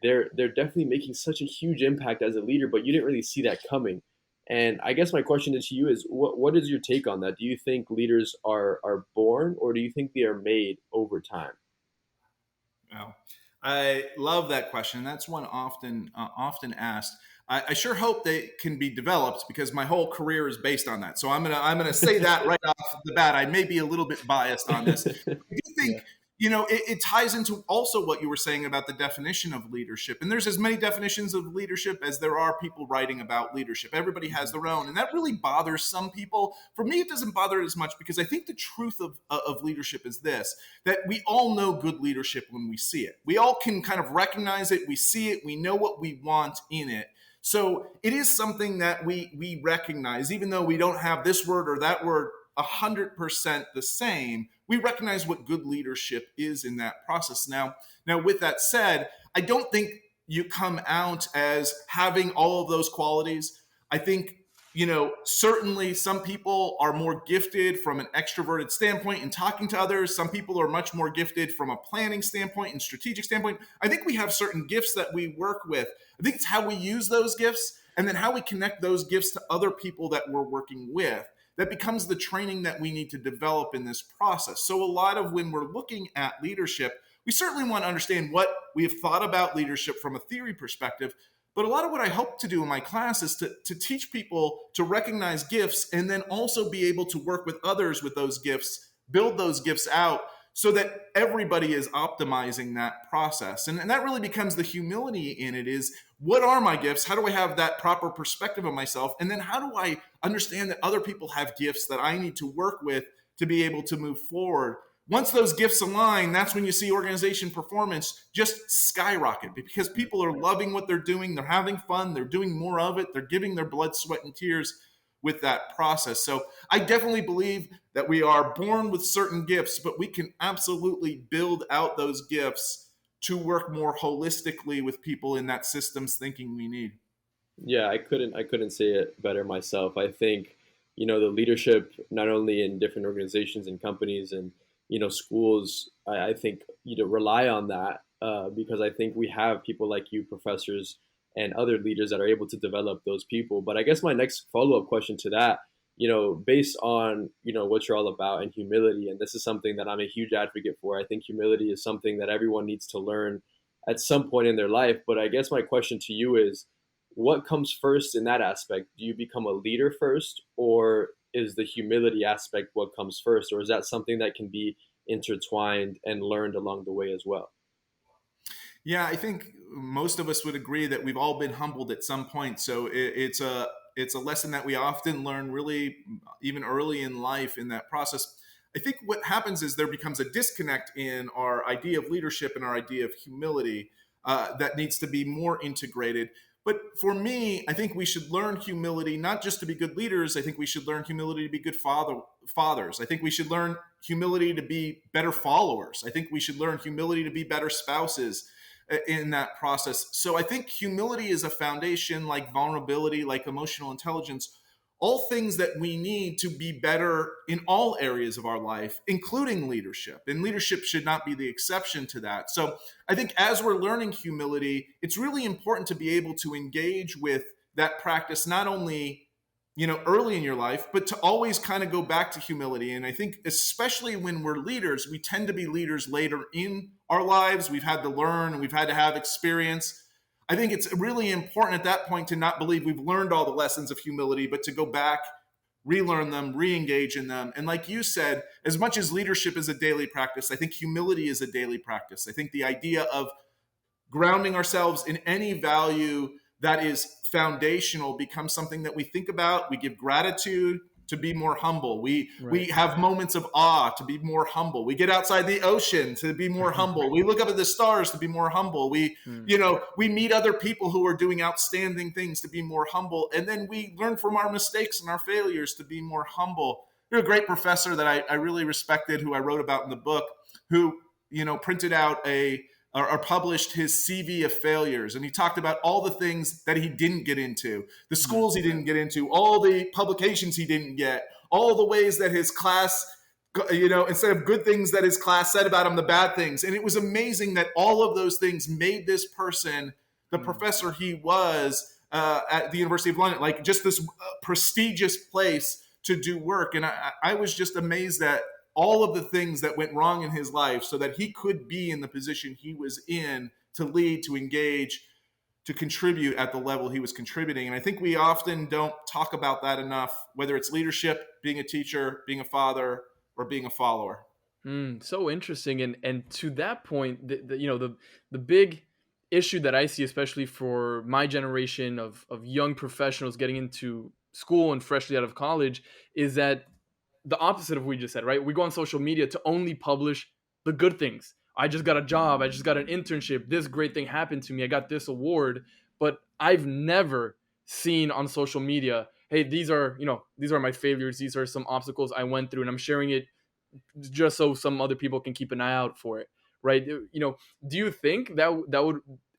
they're definitely making such a huge impact as a leader, but you didn't really see that coming. And I guess my question to you is, what is your take on that? Do you think leaders are born, or do you think they are made over time? Well, I love that question. That's one often asked. I sure hope they can be developed, because my whole career is based on that. So I'm gonna say that right off the bat. I may be a little bit biased on this. I do think it ties into also what you were saying about the definition of leadership. And there's as many definitions of leadership as there are people writing about leadership. Everybody has their own, and that really bothers some people. For me, it doesn't bother it as much, because I think the truth of leadership is this: that we all know good leadership when we see it. We all can kind of recognize it. We see it. We know what we want in it. So it is something that we recognize, even though we don't have this word or that word 100% the same. We recognize what good leadership is in that process. Now, with that said, I don't think you come out as having all of those qualities. I think, certainly some people are more gifted from an extroverted standpoint in talking to others. Some people are much more gifted from a planning standpoint and strategic standpoint. I think we have certain gifts that we work with. I think it's how we use those gifts, and then how we connect those gifts to other people that we're working with, that becomes the training that we need to develop in this process. So a lot of when we're looking at leadership, we certainly want to understand what we have thought about leadership from a theory perspective. But a lot of what I hope to do in my class is to teach people to recognize gifts, and then also be able to work with others with those gifts, build those gifts out, so that everybody is optimizing that process. And that really becomes the humility in it, is, what are my gifts? How do I have that proper perspective of myself? And then how do I understand that other people have gifts that I need to work with to be able to move forward? Once those gifts align, that's when you see organization performance just skyrocket, because people are loving what they're doing. They're having fun. They're doing more of it. They're giving their blood, sweat, and tears with that process. So I definitely believe that we are born with certain gifts, but we can absolutely build out those gifts to work more holistically with people in that systems thinking we need. Yeah, I couldn't say it better myself. I think, the leadership, not only in different organizations and companies and, schools, I think, rely on that, because I think we have people like you, professors, and other leaders that are able to develop those people. But I guess my next follow-up question to that, based on, what you're all about, and humility, and this is something that I'm a huge advocate for. I think humility is something that everyone needs to learn at some point in their life. But I guess my question to you is, what comes first in that aspect? Do you become a leader first, or is the humility aspect what comes first? Or is that something that can be intertwined and learned along the way as well? Yeah, I think most of us would agree that we've all been humbled at some point. So it's a lesson that we often learn really even early in life in that process. I think what happens is there becomes a disconnect in our idea of leadership and our idea of humility that needs to be more integrated. But for me, I think we should learn humility, not just to be good leaders. I think we should learn humility to be good fathers. I think we should learn humility to be better followers. I think we should learn humility to be better spouses in that process. So I think humility is a foundation, like vulnerability, like emotional intelligence, all things that we need to be better in all areas of our life, including leadership. And leadership should not be the exception to that. So I think as we're learning humility, it's really important to be able to engage with that practice, not only, early in your life, but to always kind of go back to humility. And I think especially when we're leaders, we tend to be leaders later in our lives. We've had to learn and we've had to have experience. I think it's really important at that point to not believe we've learned all the lessons of humility, but to go back, relearn them, re-engage in them. And like you said, as much as leadership is a daily practice, I think humility is a daily practice. I think the idea of grounding ourselves in any value that is foundational becomes something that we think about. We give gratitude to be more humble. We have moments of awe to be more humble. We get outside the ocean to be more humble. We look up at the stars to be more humble. We meet other people who are doing outstanding things to be more humble. And then we learn from our mistakes and our failures to be more humble. There's a great professor that I really respected, who I wrote about in the book, who, printed out or published his CV of failures. And he talked about all the things that he didn't get into, the schools he didn't get into, all the publications he didn't get, all the ways that his class, instead of good things that his class said about him, the bad things. And it was amazing that all of those things made this person the professor he was at the University of London, like just this prestigious place to do work. And I was just amazed at all of the things that went wrong in his life so that he could be in the position he was in to lead, to engage, to contribute at the level he was contributing. And I think we often don't talk about that enough, whether it's leadership, being a teacher, being a father, or being a follower. So interesting. And to that point, the big issue that I see, especially for my generation of young professionals getting into school and freshly out of college, is that the opposite of what we just said, right? We go on social media to only publish the good things. I just got a job. I just got an internship. This great thing happened to me. I got this award. But I've never seen on social media, hey, these are my failures. These are some obstacles I went through, and I'm sharing it just so some other people can keep an eye out for it, right? Do you think we're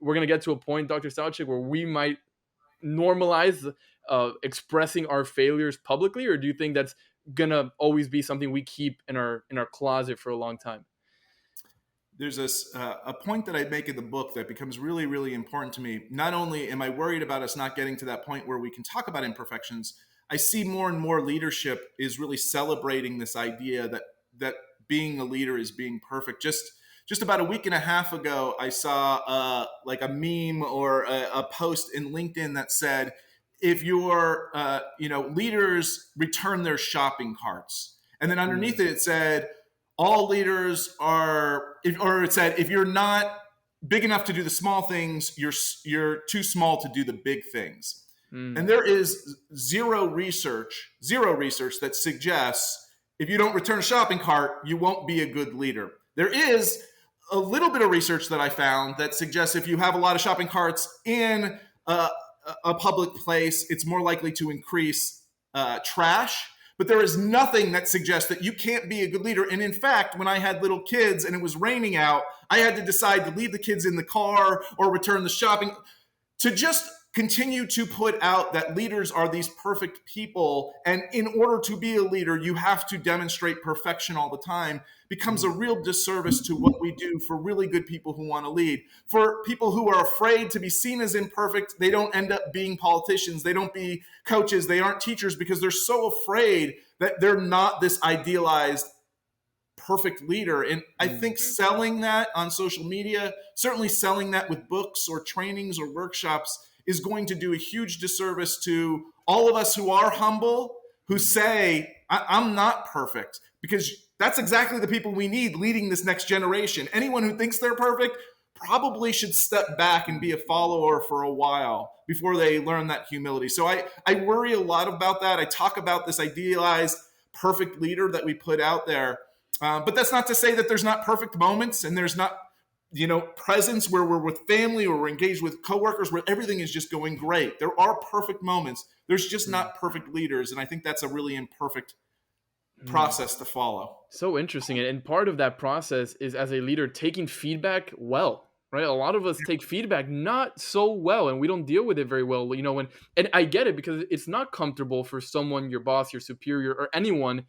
going to get to a point, Dr. Sowcik, where we might normalize expressing our failures publicly, or do you think that's gonna always be something we keep in our closet for a long time? There's a point that I make in the book that becomes really, really important to me. Not only am I worried about us not getting to that point where we can talk about imperfections, I see more and more leadership is really celebrating this idea that being a leader is being perfect. Just about a week and a half ago, I saw like a meme or a post in LinkedIn that said, if your leaders return their shopping carts, and then underneath it said all leaders if you're not big enough to do the small things, you're too small to do the big things. And there is zero research that suggests if you don't return a shopping cart, you won't be a good leader. There is a little bit of research that I found that suggests if you have a lot of shopping carts in a public place, it's more likely to increase trash. But there is nothing that suggests that you can't be a good leader. And in fact, when I had little kids and it was raining out, I had to decide to leave the kids in the car or return the shopping, to just continue to put out that leaders are these perfect people. And in order to be a leader, you have to demonstrate perfection all the time, becomes a real disservice to what we do for really good people who want to lead. For people who are afraid to be seen as imperfect, they don't end up being politicians. They don't be coaches. They aren't teachers because they're so afraid that they're not this idealized perfect leader. And I think selling that on social media, certainly selling that with books or trainings or workshops, is going to do a huge disservice to all of us who are humble, who say, I'm not perfect, because that's exactly the people we need leading this next generation. Anyone who thinks they're perfect probably should step back and be a follower for a while before they learn that humility. So I worry a lot about that. I talk about this idealized perfect leader that we put out there. But that's not to say that there's not perfect moments and there's not presence where we're with family or we're engaged with coworkers where everything is just going great. There are perfect moments. There's just not perfect leaders. And I think that's a really imperfect process to follow. So interesting. And part of that process is, as a leader, taking feedback well, right? A lot of us take feedback not so well, and we don't deal with it very well. And I get it, because it's not comfortable for someone, your boss, your superior, or anyone.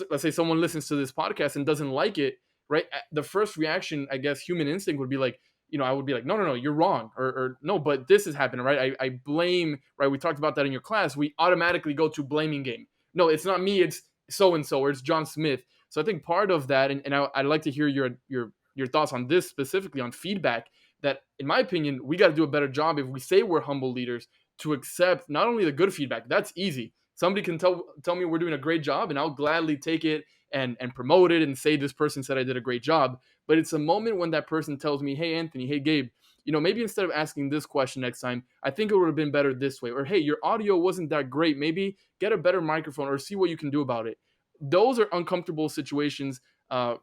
Let's say someone listens to this podcast and doesn't like it, right? The first reaction, I guess, human instinct would be like, I would be like, no, you're wrong. Or no, but this is happening, right? I blame, right? We talked about that in your class. We automatically go to blaming game. No, it's not me. It's so-and-so, or it's John Smith. So I think part of that, and I'd like to hear your thoughts on this, specifically on feedback, that in my opinion, we got to do a better job if we say we're humble leaders to accept not only the good feedback. That's easy. Somebody can tell me we're doing a great job, and I'll gladly take it and promote it and say this person said I did a great job. But it's a moment when that person tells me, hey, Anthony, hey, Gabe, maybe instead of asking this question next time, I think it would have been better this way. Or, hey, your audio wasn't that great. Maybe get a better microphone or see what you can do about it. Those are uncomfortable situations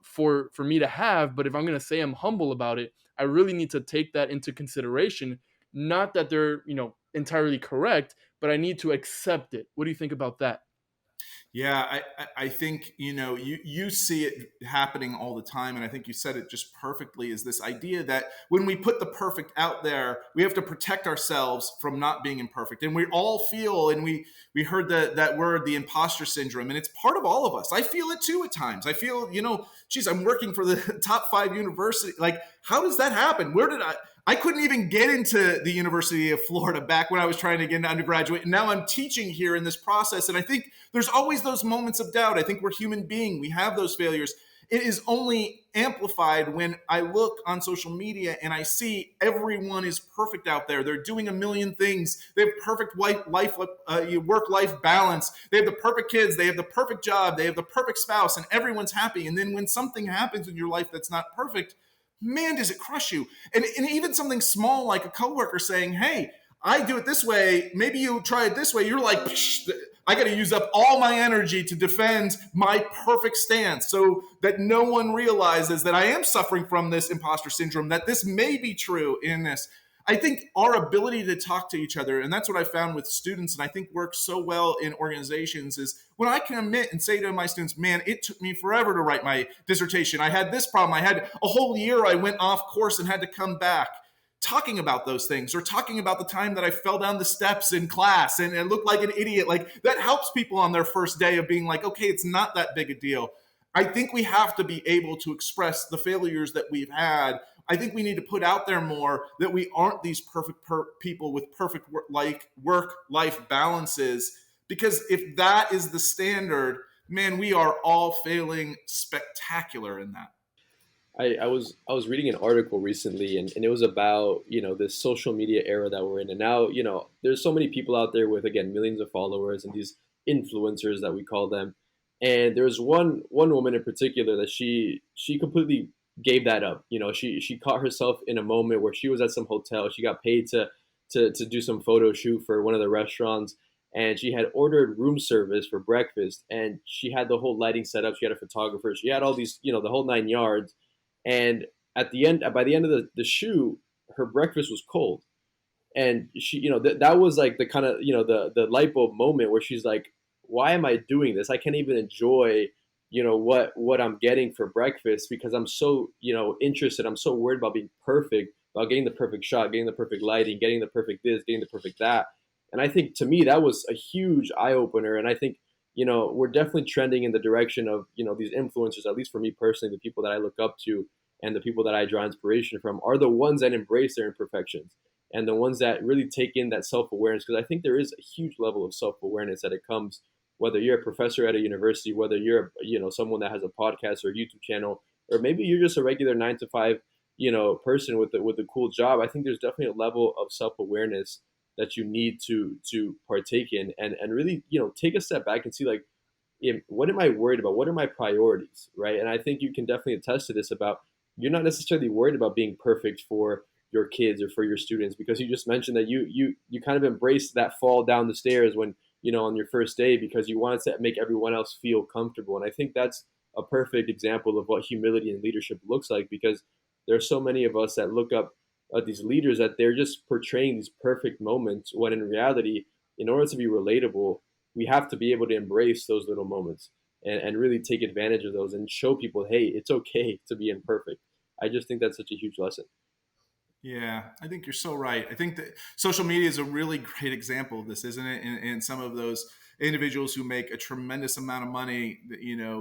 for me to have. But if I'm going to say I'm humble about it, I really need to take that into consideration. Not that they're, entirely correct, but I need to accept it. What do you think about that? Yeah, I think, you see it happening all the time. And I think you said it just perfectly, is this idea that when we put the perfect out there, we have to protect ourselves from not being imperfect. And we all feel, and we heard that word, the imposter syndrome, and it's part of all of us. I feel it too at times. I feel, geez, I'm working for the top 5 university. Like, how does that happen? I couldn't even get into the University of Florida back when I was trying to get into undergraduate. And now I'm teaching here in this process. And I think there's always those moments of doubt. I think we're human beings. We have those failures. It is only amplified when I look on social media and I see everyone is perfect out there. They're doing a million things. They have perfect work-life balance. They have the perfect kids. They have the perfect job. They have the perfect spouse, and everyone's happy. And then when something happens in your life that's not perfect, man, does it crush you. And even something small like a coworker saying, hey, I do it this way, maybe you try it this way. You're like, I got to use up all my energy to defend my perfect stance so that no one realizes that I am suffering from this imposter syndrome, that this may be true in this. I think our ability to talk to each other, and that's what I found with students, and I think works so well in organizations, is when I can admit and say to my students, man, it took me forever to write my dissertation. I had this problem. I had a whole year I went off course and had to come back. Talking about those things, or talking about the time that I fell down the steps in class and looked like an idiot, like that helps people on their first day of being like, okay, it's not that big a deal. I think we have to be able to express the failures that we've had. I think we need to put out there more that we aren't these perfect people with perfect work-life balances, because if that is the standard, man, we are all failing spectacular in that. I was reading an article recently, and it was about, this social media era that we're in. And now, there's so many people out there with, again, millions of followers and these influencers that we call them. And there's one woman in particular that she completely gave that up. She caught herself in a moment where she was at some hotel. She got paid to do some photo shoot for one of the restaurants, and she had ordered room service for breakfast, and she had the whole lighting set up. She had a photographer. She had all these, the whole 9 yards. And by the end of the shoot, her breakfast was cold. And she, that was like the kind of, the light bulb moment where she's like, why am I doing this? I can't even enjoy, what I'm getting for breakfast, because I'm so, interested. I'm so worried about being perfect, about getting the perfect shot, getting the perfect lighting, getting the perfect this, getting the perfect that. And I think, to me, that was a huge eye opener. And I think, we're definitely trending in the direction of, these influencers, at least for me personally, the people that I look up to and the people that I draw inspiration from are the ones that embrace their imperfections and the ones that really take in that self-awareness. Because I think there is a huge level of self-awareness that it comes, whether you're a professor at a university, whether you're, someone that has a podcast or a YouTube channel, or maybe you're just a regular 9 to 5, person with a cool job. I think there's definitely a level of self-awareness that you need to partake in and really, take a step back and see, like, what am I worried about? What are my priorities, right? And I think you can definitely attest to this about, you're not necessarily worried about being perfect for your kids or for your students, because you just mentioned that you kind of embraced that fall down the stairs when, on your first day, because you wanted to make everyone else feel comfortable. And I think that's a perfect example of what humility and leadership looks like, because there are so many of us that look up at these leaders that they're just portraying these perfect moments, when in reality, in order to be relatable, we have to be able to embrace those little moments and really take advantage of those and show people, hey, it's okay to be imperfect. I just think that's such a huge lesson. Yeah, I think you're so right. I think that social media is a really great example of this, isn't it? And some of those individuals who make a tremendous amount of money,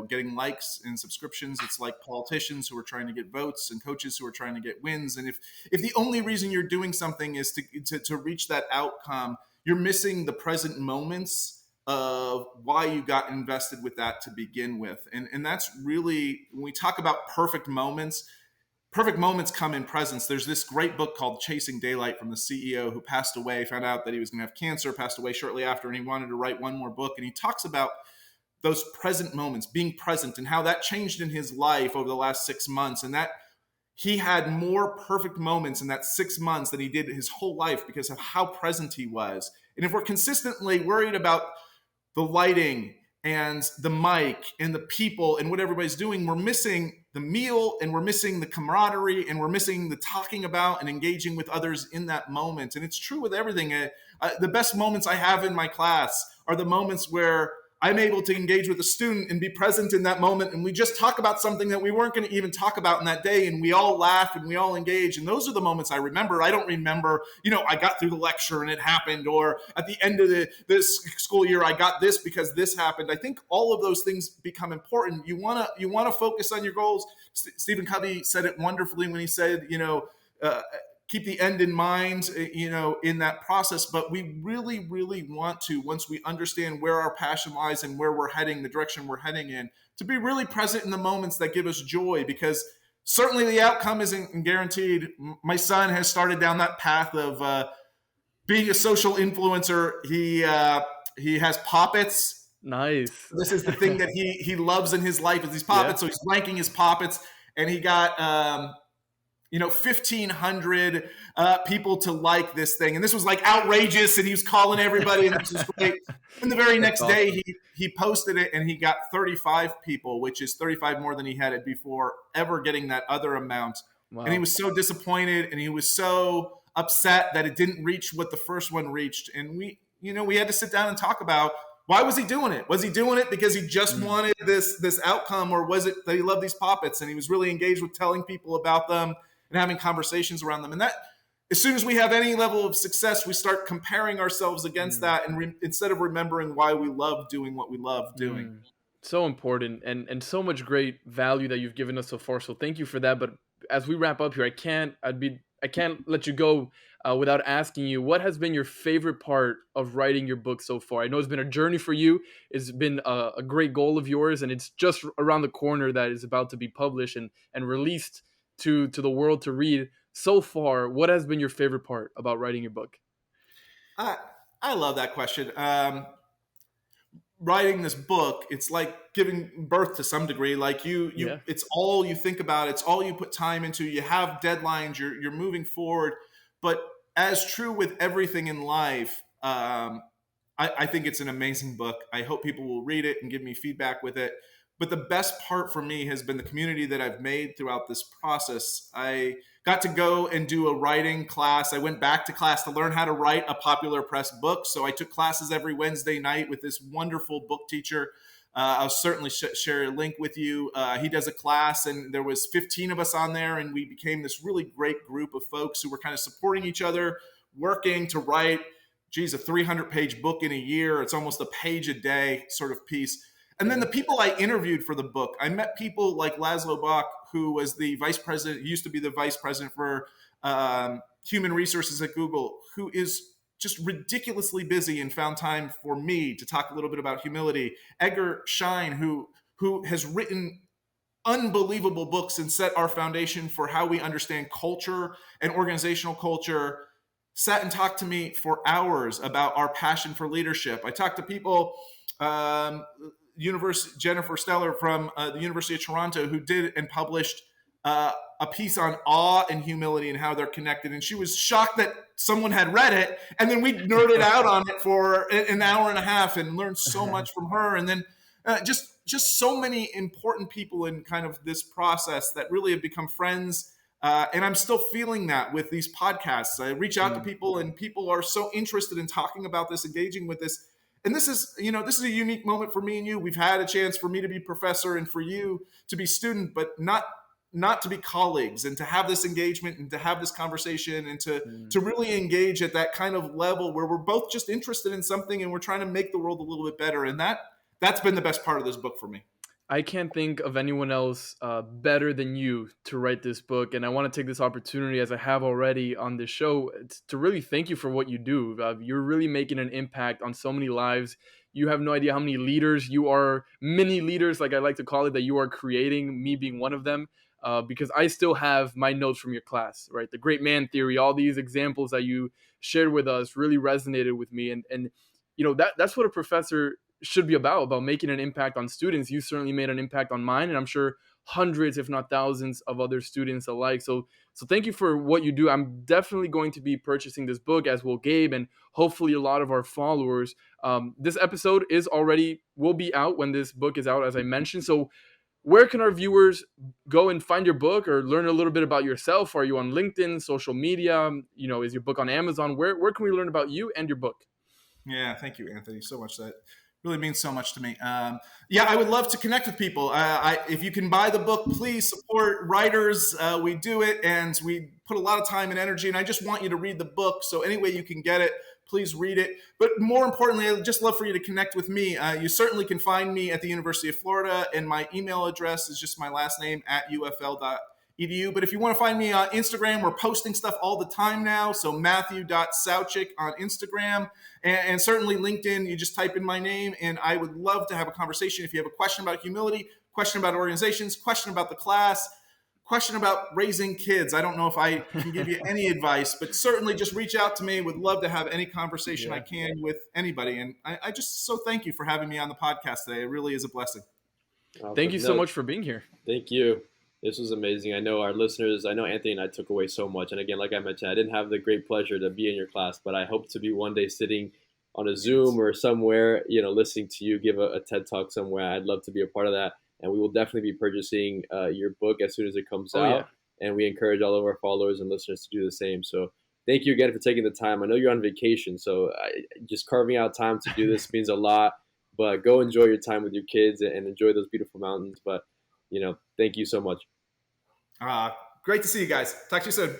getting likes and subscriptions. It's like politicians who are trying to get votes and coaches who are trying to get wins. And if the only reason you're doing something is to reach that outcome, you're missing the present moments of why you got invested with that to begin with. And that's really, when we talk about perfect moments come in presence. There's this great book called Chasing Daylight from the CEO who passed away, found out that he was going to have cancer, passed away shortly after, and he wanted to write one more book. And he talks about those present moments, being present, and how that changed in his life over the last 6 months. And that he had more perfect moments in that 6 months than he did his whole life because of how present he was. And if we're consistently worried about the lighting and the mic and the people and what everybody's doing, we're missing the meal, and we're missing the camaraderie, and we're missing the talking about and engaging with others in that moment. And it's true with everything. The best moments I have in my class are the moments where I'm able to engage with a student and be present in that moment. And we just talk about something that we weren't going to even talk about in that day. And we all laugh and we all engage. And those are the moments I remember. I don't remember, I got through the lecture and it happened, or at the end of this school year, I got this because this happened. I think all of those things become important. You want to focus on your goals. Stephen Covey said it wonderfully when he said, keep the end in mind, in that process. But we really, really want to, once we understand where our passion lies and where we're heading, the direction we're heading in, to be really present in the moments that give us joy, because certainly the outcome isn't guaranteed. My son has started down that path of being a social influencer. He has poppets. Nice. This is the thing that he loves in his life, is these poppets. Yeah. So he's ranking his poppets, and he got 1,500 people to like this thing. And this was like outrageous, and he was calling everybody, and this was great. And the very next day he posted it, and he got 35 people, which is 35 more than he had it before ever getting that other amount. Wow. And he was so disappointed, and he was so upset that it didn't reach what the first one reached. And we had to sit down and talk about, why was he doing it? Was he doing it because he just wanted this outcome, or was it that he loved these poppets and he was really engaged with telling people about them and having conversations around them? And that, as soon as we have any level of success, we start comparing ourselves against that, and instead of remembering why we love doing what we love doing. So important, and so much great value that you've given us so far. So thank you for that. But as we wrap up here, I can't let you go without asking you, what has been your favorite part of writing your book so far? I know it's been a journey for you. It's been a great goal of yours, and it's just around the corner that is about to be published and released to the world to read. So far, what has been your favorite part about writing your book? I love that question. Writing this book, it's like giving birth to some degree. Like it's all you think about. It's all you put time into. You have deadlines. You're moving forward. But as true with everything in life, I think it's an amazing book. I hope people will read it and give me feedback with it. But the best part for me has been the community that I've made throughout this process. I got to go and do a writing class. I went back to class to learn how to write a popular press book. So I took classes every Wednesday night with this wonderful book teacher. I'll certainly share a link with you. He does a class, and there was 15 of us on there, and we became this really great group of folks who were kind of supporting each other, working to write, a 300-page book in a year. It's almost a page a day sort of piece. And then the people I interviewed for the book, I met people like Laszlo Bock, who was the vice president, used to be the vice president for human resources at Google, who is just ridiculously busy and found time for me to talk a little bit about humility. Edgar Schein, who has written unbelievable books and set our foundation for how we understand culture and organizational culture, sat and talked to me for hours about our passion for leadership. I talked to people, Jennifer Steller from the University of Toronto, who did and published a piece on awe and humility and how they're connected. And she was shocked that someone had read it. And then we nerded out on it for an hour and a half and learned so much from her. And then just so many important people in kind of this process that really have become friends And I'm still feeling that with these podcasts. I reach out to people, and people are so interested in talking about this, engaging with this. And this is a unique moment for me and you. We've had a chance for me to be professor and for you to be student, but not to be colleagues, and to have this engagement and to have this conversation and to really engage at that kind of level where we're both just interested in something and we're trying to make the world a little bit better. And that's been the best part of this book for me. I can't think of anyone else better than you to write this book. And I want to take this opportunity, as I have already on this show, to really thank you for what you do. You're really making an impact on so many lives. You have no idea how many leaders you are, mini leaders, like I like to call it, that you are creating, me being one of them. Because I still have my notes from your class, right? The great man theory, all these examples that you shared with us really resonated with me. And that's what a professor should be about making an impact on students. You certainly made an impact on mine, and I'm sure hundreds, if not thousands, of other students alike. So thank you for what you do. I'm definitely going to be purchasing this book, as will Gabe, and hopefully a lot of our followers. This episode will be out when this book is out, as I mentioned. So where can our viewers go and find your book or learn a little bit about yourself? Are you on LinkedIn, social media? Is your book on Amazon? Where can we learn about you and your book? Yeah, thank you, Anthony, so much. That really means so much to me. I would love to connect with people. If you can buy the book, please support writers. We do it, and we put a lot of time and energy, and I just want you to read the book. So any way you can get it, please read it. But more importantly, I'd just love for you to connect with me. You certainly can find me at the University of Florida, and my email address is just my last name @ufl.edu. But if you want to find me on Instagram, we're posting stuff all the time now. So Matthew.Sowcik on Instagram, and certainly LinkedIn. You just type in my name, and I would love to have a conversation. If you have a question about humility, question about organizations, question about the class, question about raising kids, I don't know if I can give you any advice, but certainly just reach out to me. Would love to have any conversation I can with anybody. And I just so thank you for having me on the podcast today. It really is a blessing. Thank you so much for being here. Thank you. This was amazing. I know Anthony and I took away so much. And again, like I mentioned, I didn't have the great pleasure to be in your class, but I hope to be one day sitting on a Zoom or somewhere, listening to you give a TED Talk somewhere. I'd love to be a part of that. And we will definitely be purchasing your book as soon as it comes out. Yeah. And we encourage all of our followers and listeners to do the same. So thank you again for taking the time. I know you're on vacation, so just carving out time to do this means a lot. But go enjoy your time with your kids and enjoy those beautiful mountains. But, thank you so much. Great to see you guys. Talk to you soon.